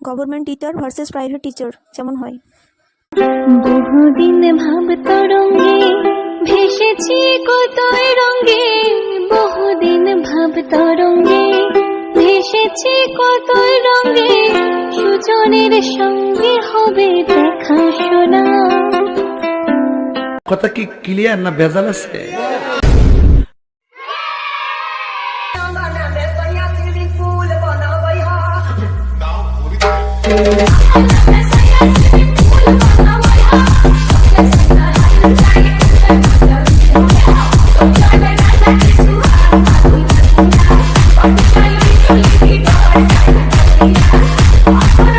Government teacher versus private teacher যেমন হয়। বহুদিন ভাব তরঙ্গে ভেসেছি কতই রঙ্গে, বহুদিন ভাব তরঙ্গে ভেসেছি কতই রঙ্গে, সুজনের সঙ্গে হবে দেখা শোনা। কথা কি ক্লিয়ার না ভেজাল আছে? I'm